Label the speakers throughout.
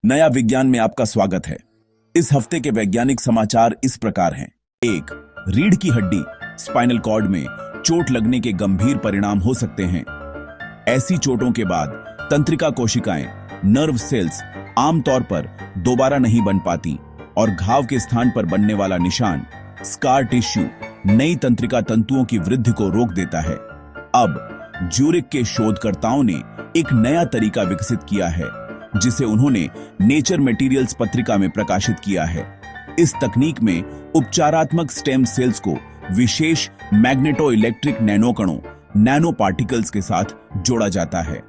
Speaker 1: नया विज्ञान में आपका स्वागत है। इस हफ्ते के वैज्ञानिक समाचार इस प्रकार हैं। 1. रीढ़ की हड्डी स्पाइनल कॉर्ड में चोट लगने के गंभीर परिणाम हो सकते हैं। ऐसी चोटों के बाद तंत्रिका कोशिकाएं, नर्व सेल्स आमतौर पर दोबारा नहीं बन पाती और घाव के स्थान पर बनने वाला निशान स्कार टिश्यू नई तंत्रिका तंतुओं की वृद्धि को रोक देता है। अब ज्यूरिक के शोधकर्ताओं ने एक नया तरीका विकसित किया है जिसे उन्होंने नेचर मटेरियल्स पत्रिका में प्रकाशित किया है। इस तकनीक में उपचारात्मक स्टेम सेल्स को विशेष मैग्नेटो इलेक्ट्रिक नैनोकणों नैनो पार्टिकल्स के साथ जोड़ा जाता है।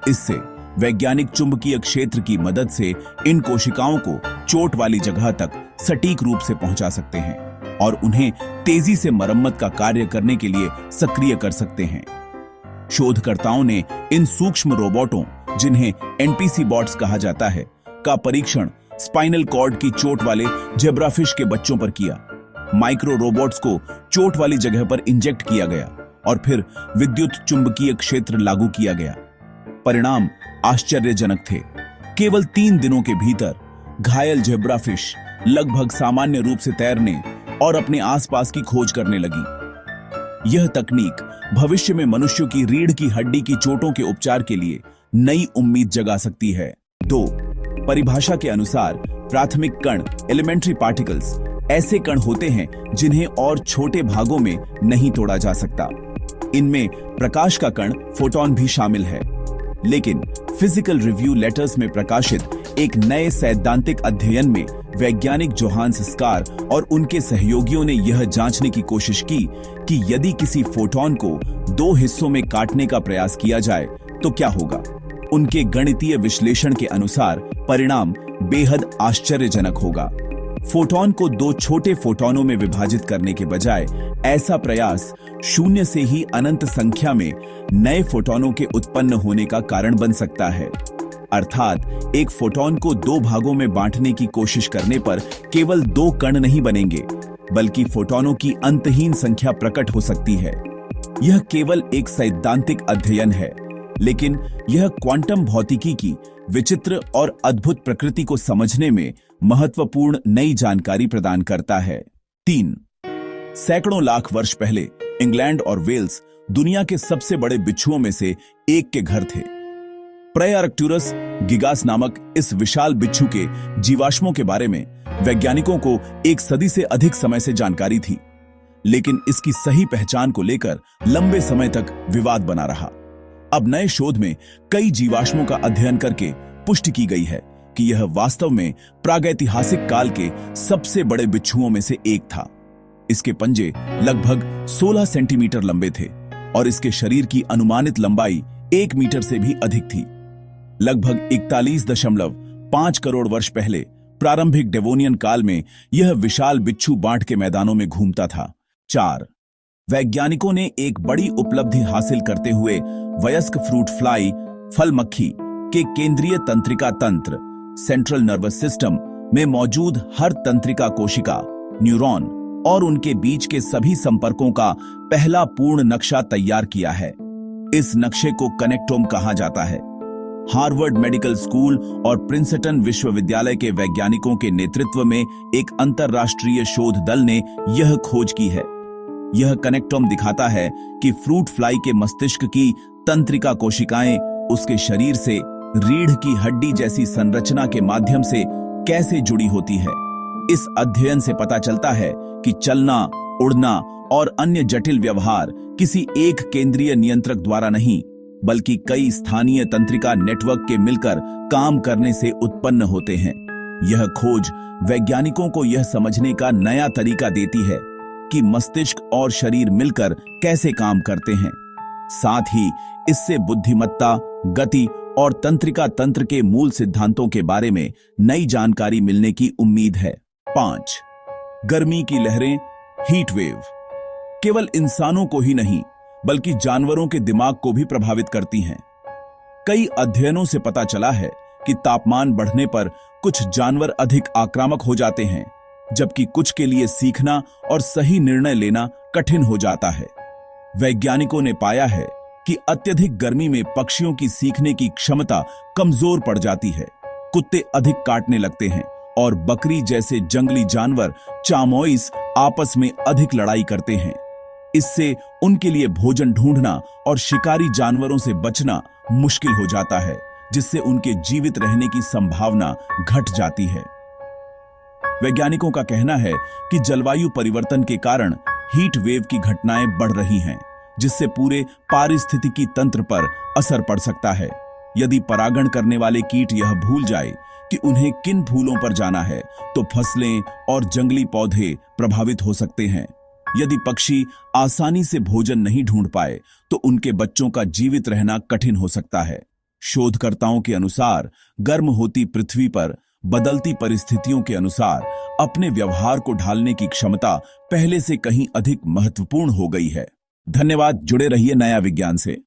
Speaker 1: इससे वैज्ञानिक चुंबकीय क्षेत्र की मदद से इन कोशिकाओं को चोट वाली जगह तक सटीक रूप से पहुंचा सकते हैं और उन्हें तेजी से मरम्मत का कार्य करने के लिए सक्रिय कर सकते हैं। शोधकर्ताओं ने इन सूक्ष्म रोबोटों, जिन्हें एनपीसी बॉट्स कहा जाता है, का परीक्षण स्पाइनल कॉर्ड की चोट वाले जेब्राफिश के बच्चों पर किया। माइक्रो रोबोट्स को चोट वाली जगह पर इंजेक्ट किया गया और फिर विद्युत चुंबकीय क्षेत्र लागू किया गया। परिणाम आश्चर्यजनक थे। केवल 3 दिनों के भीतर घायल जेब्राफिश लगभग सामान्य रूप से तैरने और अपने आसपास की खोज करने लगी। यह तकनीक भविष्य में मनुष्यों की रीढ़ की हड्डी की चोटों के उपचार के लिए नई उम्मीद जगा सकती है। 2. परिभाषा के अनुसार प्राथमिक कण एलिमेंट्री पार्टिकल्स ऐसे कण होते हैं जिन्हें और छोटे भागों में नहीं तोड़ा जा सकता। इनमें प्रकाश का कण फोटॉन भी शामिल है। लेकिन फिजिकल रिव्यू लेटर्स में प्रकाशित एक नए सैद्धांतिक अध्ययन में वैज्ञानिक जोहान्स स्कार और उनके सहयोगियों ने यह जांचने की कोशिश की कि यदि किसी फोटॉन को 2 हिस्सों में काटने का प्रयास किया जाए तो क्या होगा। उनके गणितीय विश्लेषण के अनुसार परिणाम बेहद आश्चर्यजनक होगा। फोटॉन को 2 छोटे फोटॉनों में विभाजित करने के बजाय ऐसा प्रयास 0 से ही अनंत संख्या में नए फोटॉनों के उत्पन्न होने का कारण बन सकता है। अर्थात एक फोटॉन को 2 भागों में बांटने की कोशिश करने पर केवल 2 कण नहीं बनेंगे, बल्कि फोटॉनों की अंतहीन संख्या प्रकट हो सकती है। यह केवल एक सैद्धांतिक अध्ययन है, लेकिन यह क्वांटम भौतिकी की विचित्र और अद्भुत प्रकृति को समझने में महत्वपूर्ण नई जानकारी प्रदान करता है। 3. सैकड़ों लाख वर्ष पहले इंग्लैंड और वेल्स दुनिया के सबसे बड़े बिच्छुओं में से एक के घर थे। प्रेआर्क्टुरस गिगास नामक इस विशाल बिच्छू के जीवाश्मों के बारे में वैज्ञानिकों को 1 सदी से अधिक समय से जानकारी थी, लेकिन इसकी सही पहचान को लेकर लंबे समय तक विवाद बना रहा। अब नए शोध में कई जीवाश्मों का अध्ययन करके पुष्टि की गई है कि यह वास्तव में प्रागैतिहासिक काल के सबसे बड़े बिच्छुओं में से एक था। इसके पंजे लगभग 16 सेंटीमीटर लंबे थे और इसके शरीर की अनुमानित लंबाई 1 मीटर से भी अधिक थी। लगभग 41.5 करोड़ वर्ष पहले प्रारंभिक डेवोनियन काल में यह विशाल बिच्छू बांट के मैदानों में घूमता था। 4. वैज्ञानिकों ने एक बड़ी उपलब्धि हासिल करते हुए वयस्क फ्रूट फ्लाई फल मक्खी के केंद्रीय तंत्रिका तंत्र सेंट्रल नर्वस सिस्टम में मौजूद हर तंत्रिका कोशिका, न्यूरॉन और उनके बीच के सभी संपर्कों का पहला पूर्ण नक्शा तैयार किया है। इस नक्शे को कनेक्टोम कहा जाता है। हार्वर्ड मेडिकल स्कूल और प्रिंसटन विश्वविद्यालय के वैज्ञानिकों के नेतृत्व में एक अंतरराष्ट्रीय शोध दल ने यह खोज की है। यह कनेक्टोम दिखाता है कि फ्रूट फ्लाई के मस्तिष्क की तंत्रिका कोशिकाएं उसके शरीर से रीढ़ की हड्डी जैसी संरचना के माध्यम से कैसे जुड़ी होती है। इस अध्ययन से पता चलता है कि चलना, उड़ना और अन्य जटिल व्यवहार किसी एक केंद्रीय नियंत्रक द्वारा नहीं, बल्कि कई स्थानीय तंत्रिका नेटवर्क के मिलकर काम करने से उत्पन्न होते हैं। यह खोज वैज्ञानिकों को यह समझने का नया तरीका देती है कि मस्तिष्क और शरीर मिलकर कैसे काम करते हैं। साथ ही इससे बुद्धिमत्ता, गति और तंत्रिका तंत्र के मूल सिद्धांतों के बारे में नई जानकारी मिलने की उम्मीद है। 5. गर्मी की लहरें हीट वेव केवल इंसानों को ही नहीं, बल्कि जानवरों के दिमाग को भी प्रभावित करती हैं। कई अध्ययनों से पता चला है कि तापमान बढ़ने पर कुछ जानवर अधिक आक्रामक हो जाते हैं, जबकि कुछ के लिए सीखना और सही निर्णय लेना कठिन हो जाता है। वैज्ञानिकों ने पाया है कि अत्यधिक गर्मी में पक्षियों की सीखने की क्षमता कमजोर पड़ जाती है। कुत्ते अधिक काटने लगते हैं और बकरी जैसे जंगली जानवर चामोइस आपस में अधिक लड़ाई करते हैं। इससे उनके लिए भोजन ढूंढना और शिकारी जानवरों से बचना मुश्किल हो जाता है, जिससे उनके जीवित रहने की संभावना घट जाती है। वैज्ञानिकों का कहना है कि जलवायु परिवर्तन के कारण हीट वेव की घटनाएं बढ़ रही हैं, जिससे पूरे पारिस्थितिकी तंत्र पर असर पड़ सकता है। यदि परागण करने वाले कीट यह भूल जाए कि उन्हें किन फूलों पर जाना है, तो फसलें और जंगली पौधे प्रभावित हो सकते हैं। यदि पक्षी आसानी से भोजन नहीं ढूंढ पाए, तो उनके बच्चों का जीवित रहना कठिन हो सकता है। शोधकर्ताओं के अनुसार गर्म होती पृथ्वी पर बदलती परिस्थितियों के अनुसार अपने व्यवहार को ढालने की क्षमता पहले से कहीं अधिक महत्वपूर्ण हो गई है। धन्यवाद। जुड़े रहिए नया विज्ञान से।